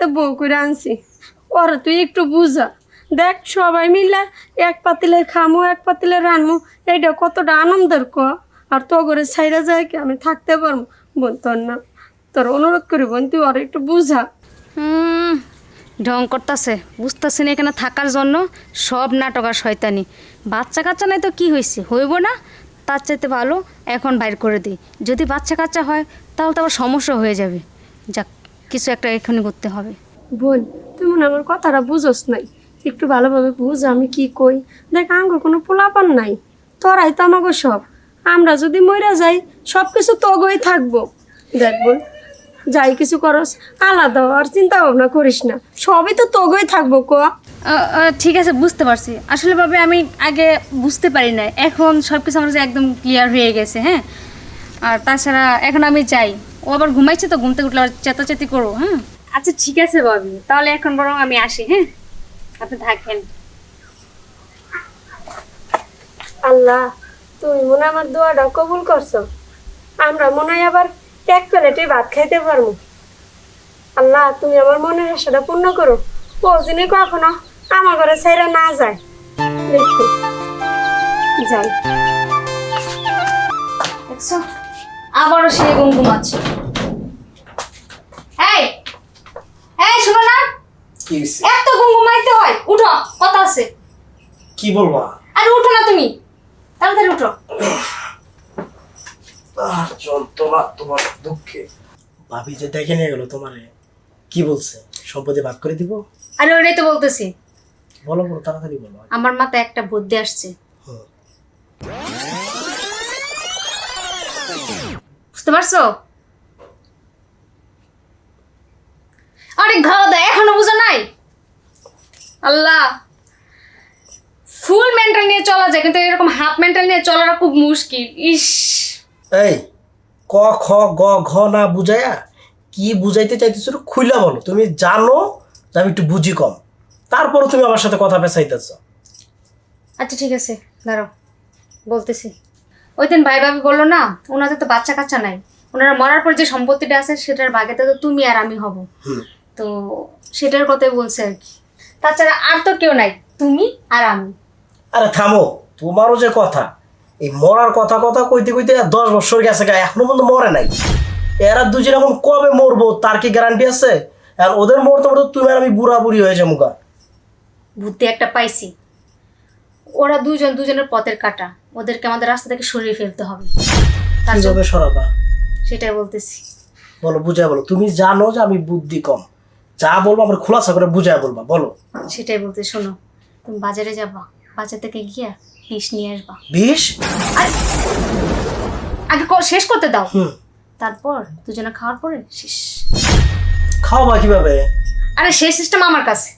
তো বউ করে আনছি, ওরা তুই একটু বুঝা। দেখ সবাই মিলে এক পাতিলে খামো এক পাতিলে রানমো, এইটা কতটা আনন্দের ক। আর তো করে ছাইরা যায় কি আমি থাকতে পারবো? বোন তোর না, তোর অনুরোধ করি বোন তুই ওরা একটু বুঝা। ঢং করতেছে, বুঝতেছি না এখানে থাকার জন্য সব নাটক আর শয়তানি। বাচ্চা কাচ্চা নাই তো কি হয়েছে, হইব না? তার চাইতে ভালো এখন বাইর করে দিই। যদি বাচ্চা কাচ্চা হয় তাহলে তো আবার সমস্যা হয়ে যাবে। যাক, কিছু একটা এখনই করতে হবে। বোন তুই মনে হয় আমার কথাটা বুঝোস নাই, একটু ভালোভাবে বুঝ আমি কি কই। দেখ আঙ্গ কোনো পোলাপান নাই, তোরাই তো আমাকে সব। আমরা যদি মইরা যাই সব কিছু তগই থাকবো। দেখ বোন, যাই কিছু করস আলাদা আর চিন্তা ভাবনা করিস না, সবই তো তগই থাকবো ক। ঠিক আছে, বুঝতে পারছি। আসলে ভাবে আমি আগে বুঝতে পারি না, এখন সব কিছু আমার কাছে একদম ক্লিয়ার হয়ে গেছে। হ্যাঁ, আর তাছাড়া এখন আমি যাই, ও আবার ঘুমাইছে তো, ঘুমতে উঠলে আবার চেতাচেতি করো। হ্যাঁ আচ্ছা ঠিক আছে ভাবি, তাহলে এখন বরং আমি আসি। হ্যাঁ, আপনি থাকেন। আল্লাহ তুমি মনে হয় আমার দোয়াটা কবুল করছো, আমরা মনে হয় আবার এক প্লেটে ভাত খাইতে পারবো। আল্লাহ তুমি আমার মনের আশাটা পূর্ণ করো, ও যিনি কখনো আমার ঘরে ছেড়ে না যায়। দেখি যাই। দেখছো, আবারও সে ঘুমাচ্ছে। এই এই শোনো না, কি হইছে? এত ঘুমাইতে হয়? উঠো, কথা আছে। কি বলবা? আরে উঠো না তুমি, তাড়াতাড়ি উঠো। যন্ত্রণা তোমার দুঃখে। ভাবি যে দেখে নিয়ে গেল তোমারে, কি বলছে? সম্পত্তি ভাগ করে দিব? আরে ওটাই তো বলতেছি, বলো বলো, তাড়াতাড়ি বলো। আমার মাথায় একটা বুদ্ধি আসছে। হুম। বুঝতে পারছো? অনেক ভালো দেয়, এখনো বুঝো নাই? আল্লাহ, ফুল মেন্টাল নিয়ে চলা যায়, কিন্তু এরকম হাফ মেন্টাল নিয়ে চলাটা খুব মুশকিল। ইস, এই ক খ গ ঘ না বুঝাইয়া কি বুঝাইতে চাইতেছো খুইলা বলো। তুমি জানো যে আমি একটু বুঝি কম, তারপরও তুমি আমার সাথে কথা পেঁচাইতেছ। আচ্ছা ঠিক আছে, দাঁড়াও বলতেছি। ওই দিন ভাই ভাবি বললো না, ওনাদের তো বাচ্চা কাচ্চা নাই, ওনারা মরার পর যে সম্পত্তিটা আছে সেটার ভাগেতে তো তুমি আর আমি হব। তো সেটার কথাই বলছে আর কি। তাছাড়া আর তো কেউ নাই, তুমি আর আমি। আরে থামো, তোমারও যে কথা, এই মরার কথা কথা কইতে কইতে 10 বছর গেছে গা, এখনো পর্যন্ত মরে নাই। এরা দুজন এখন কবে মরবো তার কি গ্যারান্টি আছে? আর ওদের মরতে মরতে তুমি আর আমি বুড়া বুড়ি হয়ে যাবো গা। বুদ্ধি একটা পাইছি, ওরা দুজন দুজনের পথের কাটা, ওদেরকে আমাদের রাস্তা থেকে সরিয়ে ফেলতে হবে। তার জন্য কিভাবে সরাবা? সেটাই বলতেছি। বলো, বুঝাই বলো। তুমি জানো যে আমি বুদ্ধি কম, যা বলবো আমার খোলাসা করে বুঝাই বলবা, বলো। সেটাই বলতে, শোনো, তুমি বাজারে যাবা, বাজার থেকে গিয়া বিষ নিয়ে আসবা। বিষ? আরে আগে শেষ করতে দাও, হুম। তারপর দুজনে খাওয়ার পরে শেষ। খাওয়াবা কিভাবে? আরে সেই সিস্টেম আমার কাছে,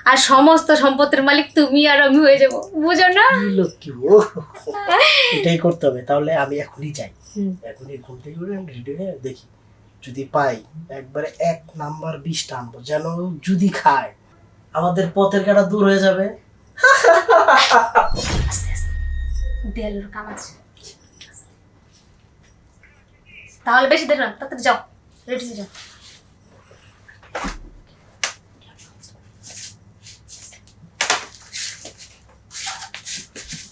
আর সমস্ত সম্পত্তির মালিক তুমি আর আমি হয়ে যাবো, বুঝো না? কি লক্ষ্মী, ও এটাই করতে হবে। তাহলে আমি এখনই যাই, এখনই ঘুম থেকে উঠে রেডি হয়ে দেখি, যদি পাই একবারে 1 নাম্বার বিষটা আনবো, যেন যদি খায় আমাদের পথের কাটা দূর হয়ে যাবে। আস্তে আস্তে, দেয়ালের কাম আছে। তাহলে বেশি দেরি না, তাড়াতাড়ি যাও, রেডি হয়ে যাও।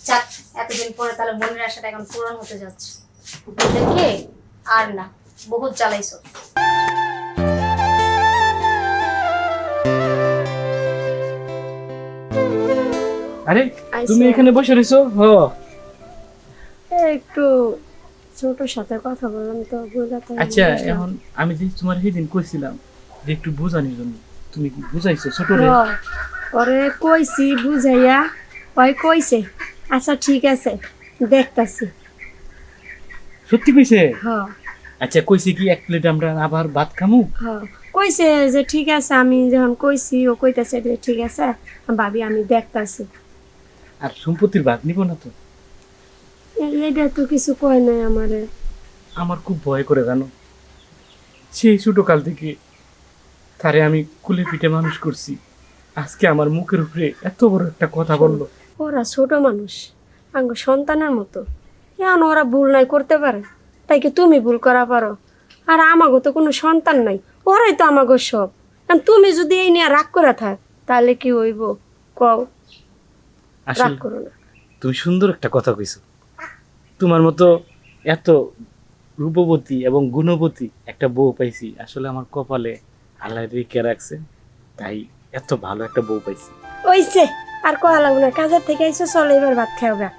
যাক, এতদিন পরে তাহলে মনের আশাটা এখন পূরণ হতে যাচ্ছে। দেখে আর না, বহুত জ্বালাইছো। আরে আইসো। তুমি এখানে বসে রইছো? একটু ছোটর সাথে কথা বললাম তো বোঝাতে। আচ্ছা, এখন আমি যে তোমার সেদিন কইছিলাম যে একটু বোঝানোর জন্য, তুমি কি বুঝাইছো ছোটরে? পরে কইছি বুঝাইয়া, ওই কইছে আচ্ছা ঠিক আছে দেখতাছি। সত্যি কইছে? হ্যাঁ আচ্ছা, কইছে কি 1 প্লেট আমরা আবার ভাত খামু? হ্যাঁ কইছে যে ঠিক আছে। আমি যখন কইছি ও কইতাছে যে ঠিক আছে ভাবি আমি দেখতাছি। আর সম্পত্তির ভাগ নিব না তো? এইটা তো কিছু কয় নাই আমারে। আমার খুব ভয় করে, জানো, সেই ছোট কাল থেকে তারে আমি কুলে পিঠে মানুষ করছি, আজকে আমার মুখের উপরে এত বড় একটা কথা বললো। ওরা ছোট মানুষ, আঙ্গ সন্তানের মতো, এখন ওরা ভুল নাই করতে পারে, তাই কি তুমি ভুল করা পারো? আর আমাগো তো কোনো সন্তান নাই, ওরাই তো আমাগো সব। কারণ তুমি যদি এই নিয়ে রাগ করে থাক তাহলে কি হইব কও? রাগ আসলে করো না। তুমি সুন্দর একটা কথা কইছো। তোমার মতো এত রূপবতী এবং গুণবতী একটা বউ পাইছি, আসলে আমার কপালে আল্লাহ রেখে রাখছে, তাই এত ভালো একটা বউ পাইছি। ওইছে আর কোয়া লাগবে না, কাজের থেকে আইসো, চলো এবার ভাত খাওয়া।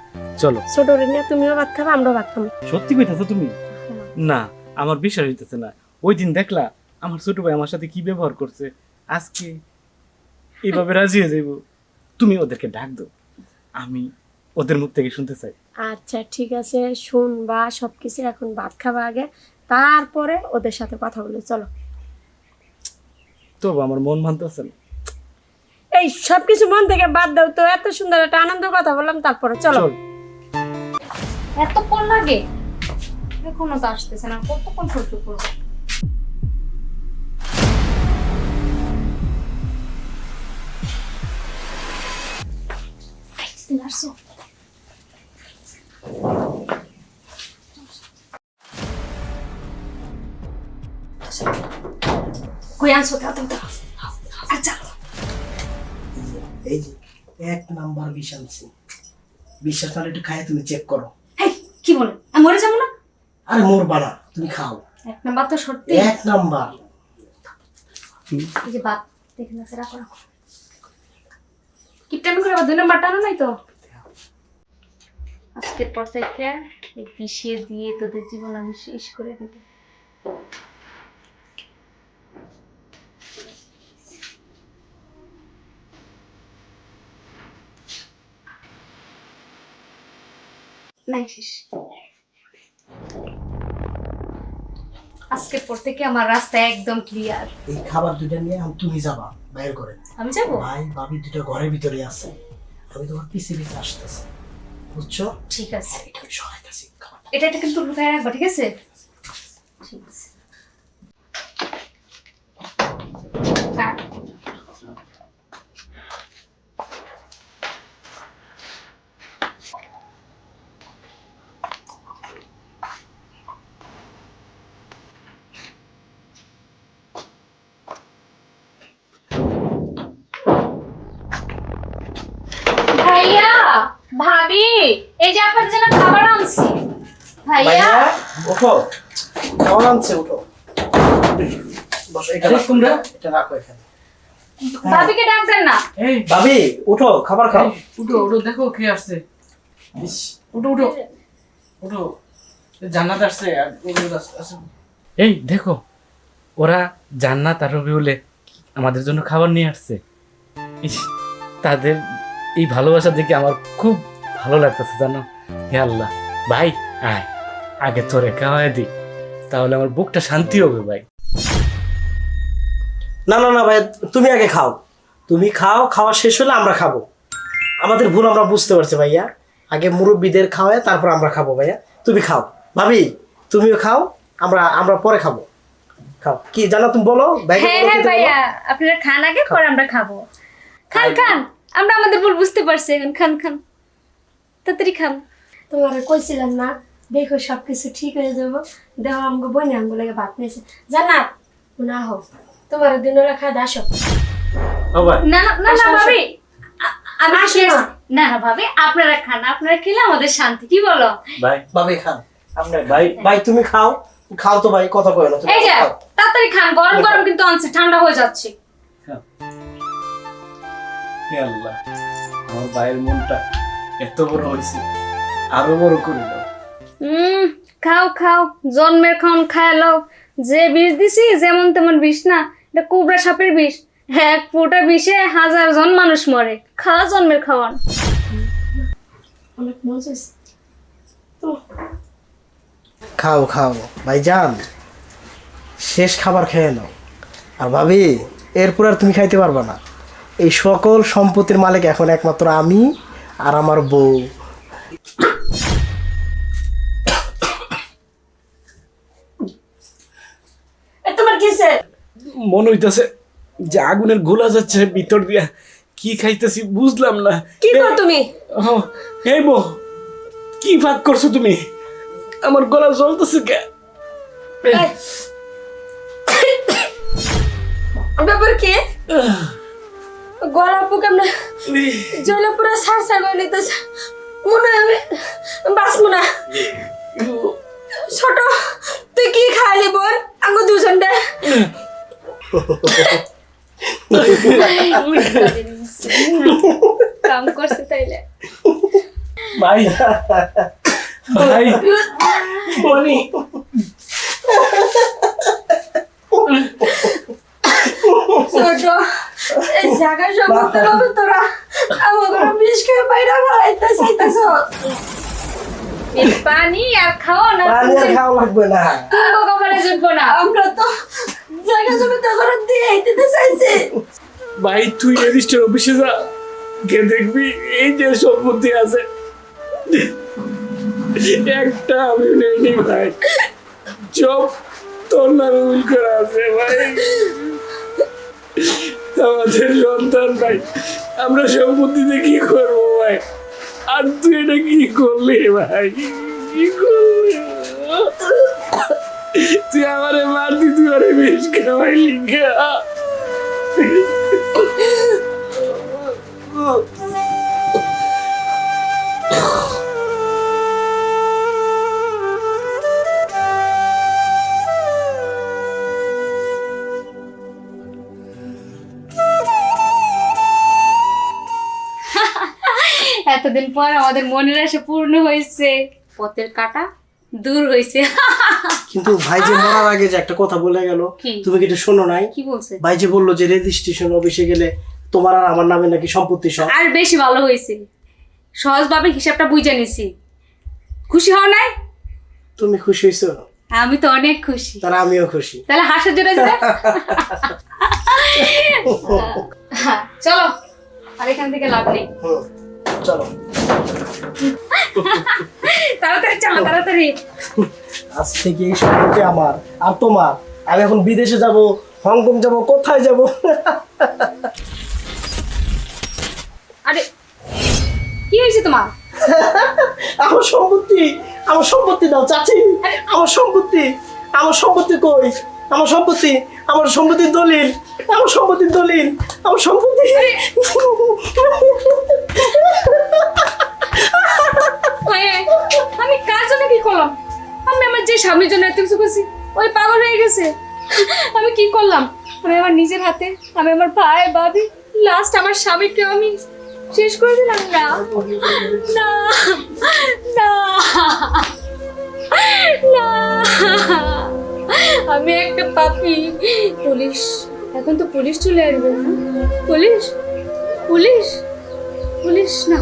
চলো। ছোট নিয়ে তুমিও ভাত খাবা, আমরাও ভাত খাবো। সত্যি কইতাছো তুমি? না, আমার বিশ্বাস হইতেছে না। ওই দিন দেখলা আমার ছোট ভাই আমার সাথে কি ব্যবহার করছে, আজকে এইভাবে রাজি হয়ে যাইব? তুমি ওদেরকে ডাক দাও, আমি ওদের মুখ থেকে শুনতে চাই। আচ্ছা ঠিক আছে, শুনবা সবকিছু, এখন ভাত খাবা আগে, তারপরে ওদের সাথে কথা বলে। চলো। তো আমার মন মানতেছে না। এই সবকিছু মন থেকে বাদ দাও তো, এত সুন্দর একটা আনন্দ কথা বললাম, তারপরে চলো। চল। এতক্ষণ লাগে? এখনো তো আসতেছে না, কতক্ষণ সহ্য করবো? আসছো? কই আনছো? আচ্ছা এই যে 1 নাম্বার বিষ আনছি, বিশ্বাস না একটু খায় তুমি চেক করো। কি বলে আমি মরে যাবো না? আরে মরবা না, তুমি খাও। 1 নাম্বার তো সত্যি। 1 নাম্বার। এই যে বাদ দেখে না, রাখো রাখো। কিপটামি করে আবার 2 নাম্বার টানো নাই তো? আজকের পর থেকে এই পিষিয়ে দিয়ে তোদের জীবন আমি শেষ করে দেবো। নাই শেষ। আজকের পর থেকে আমার রাস্তা একদম ক্লিয়ার। এই খাবার দুইটা নিয়ে তুমি যাবা বাইরে করে। আমি যাবো? ভাই ভাবি দুটো ঘরের ভিতরে আছে, আমি তোমার পিছে পিছে আসতেছি, বুঝছো? ঠিক আছে। এটা আমি সরাইতেছি খাবারটা। এটা কিন্তু লুকায় রাখবা, ঠিক আছে? ঠিক আছে। কাট। ভাইয়া, ভাবি, এই যে আপনার জন্য খাবার আনছি। ভাইয়া, ওঠো, খাবার আনছে, ওঠো বসো। এটা আরে রাখো, তোমরা? এটা রাখো এখানে। ভাবিকে ডাক দেন না। এই ভাবি উঠো, খাবার খাও। উঠো উঠো, দেখো কে আসছে। ইস, উঠো উঠো উঠো, জান্নাত আসছে আর রবিউল আসছে। এই দেখো, ওরা জান্নাত আর রবিউলে আমাদের জন্য খাবার নিয়ে আসছে। ইস, তাদের এই ভালোবাসা দেখে আমার খুব ভালো লাগতেছে, জানো? হে আল্লাহ, ভাই আয়, আগে তোরে খাওয়াই দি, তাহলে আমার বুকটা শান্তি হবে ভাই। না না না ভাই, তুমি আগে খাও, তুমি খাও, খাওয়া শেষ হলে আমরা খাবো। আমাদের ভুল আমরা বুঝতে পারছি ভাইয়া, আগে মুরব্বীদের খাওয়ায় তারপর আমরা খাবো। ভাইয়া তুমি খাও, ভাবি তুমিও খাও, আমরা পরে খাবো। খাও, কি জানো তুমি বলো? ভাইকে হ্যাঁ বলো, হ্যাঁ কি বলো? ভাইয়া, আপনারা খান আগে, পরে আমরা খাবো। খান খান, আমরা আমাদের ভুল বুঝতে পারছি এখন। খান খান, তাড়াতাড়ি খান। তোমার কইছিলাম না, দেখো সবকিছু ঠিক হয়ে যাবো। দেখো আমাকে বইনে আমগো লাগে ভাত নিয়েছে। জান্নাত না হোক, তোমার দিনবেলা খাই আসো। ও ভাই, না না না না আসো, আসো। ভাবি, আমি আসো খেয়ে- না। না না ভাবি, আপনারা খান, আপনারা খেলে আমাদের শান্তি। কি বলো? ভাই ভাবি খান, আপনার ভাই ভাই তুমি খাও, খাও তো ভাই, কথা কয় না তুমি এই যে খাও। তাড়াতাড়ি খান, গরম গরম কিন্তু আনছে, ঠান্ডা হয়ে যাচ্ছে। হে আল্লাহ, আমার ভাইয়ের মনটা এত বড় হয়েছে, আরো বড় করে দাও। খাও খাও, জন্মের খাওন খায় লও। যে বিষ দিছি যেমন তেমন বিষ না, এটা কোবরা সাপের বিষ। 1 ফোঁটা বিষে 1000 জন মানুষ মরে। খাওয়া জন্মের খাওয়ান। অনেক মজা হয়েছে তো। খাও খাও ভাইজান, শেষ খাবার খেয়ে নাও। আর ভাবি এরপর আর তুমি খাইতে পারবা না, এই সকল সম্পত্তির মালিক এখন একমাত্র আমি আর আমার বউ। তোমার কিসে? মনে হইতেছে যে আগুনের গোলা যাচ্ছে ভিতর দিয়া, কি খাইতেছি বুঝলাম না। কি কর তুমি? এই বউ, কি ভাগ করছো তুমি? আমার গলা জ্বলতেছে কে? ব্যাপার কি গলা পোক আমরা জলে পুরো সার করে নিতেছে মনে হয় আমি বাঁচবো না ছোট তুই কি খাইলি বোন আঙ্গু দুজনটা কাম করছে তাইলে ভাই ভাই বনি ছোট এই জায়গা সম্পর্কে বাবা তোরা আমার বিষ খেয়ে বাইরে বাড়াইতে চাইতেছ পানি আর খাও না পানি আর খাওয়া লাগবে না তুমি কপালে জুটবো না আমরা তো জায়গা জমি তো করে দিয়ে দিতে চাইছি ভাই তুই রেজিস্টার অফিসে যা গিয়ে দেখবি এই যে সম্পত্তি আছে একটা আমি নেইনি ভাই সব তোর নামে উইল করা আছে ভাই আমাদের সন্তান নাই আমরা সম্পত্তিতে কি করবো ভাই আর তুই এটা কি করলি ভাই কি করলি তুই আমারে মারতি তুই আরে বেশ খাওয়াইলি গা এতদিন পর আমাদের মনের আশা পূর্ণ হয়েছে পথের কাটা দূর হয়েছে কিন্তু ভাই যে মরার আগে যে একটা কথা বলে গেল কি? তুমি কি এটা শোনো নাই কি বলছে ভাই যে বললো যে রেজিস্ট্রেশন অফিসে গেলে তোমার আর আমার নামে নাকি সম্পত্তি সব আর বেশি ভালো হয়েছে সহজভাবে হিসাবটা বুঝে নিছি খুশি হও নাই তুমি খুশি হয়েছো আমি তো অনেক খুশি তাহলে আমিও খুশি তাহলে হাসার জন্য চলো আর এখান থেকে লাভ নেই হুম, চলো তাড়াতাড়ি চলো তাড়াতাড়ি আজ থেকে এই সম্পত্তি আমার আর তোমার আমি এখন বিদেশে যাব হংকং যাব কোথায় যাব আরে কি হয়েছে তোমার আমার সম্পত্তি দাও চাচি আমার সম্পত্তি কই আমার সম্পত্তির দলিল আমার সম্পত্তি আমি কার জন্য কি করলাম আমি আমার যে স্বামীর জন্য এত কিছু করছি ওই পাগল হয়ে গেছে আমি কি করলাম আমি আমার নিজের হাতে আমি আমার ভাই ভাবি লাস্ট আমার স্বামীকে আমি শেষ করে দিলাম না না না না আমি একটা পাপী পুলিশ এখন তো পুলিশ চলে আসবে না পুলিশ পুলিশ পুলিশ না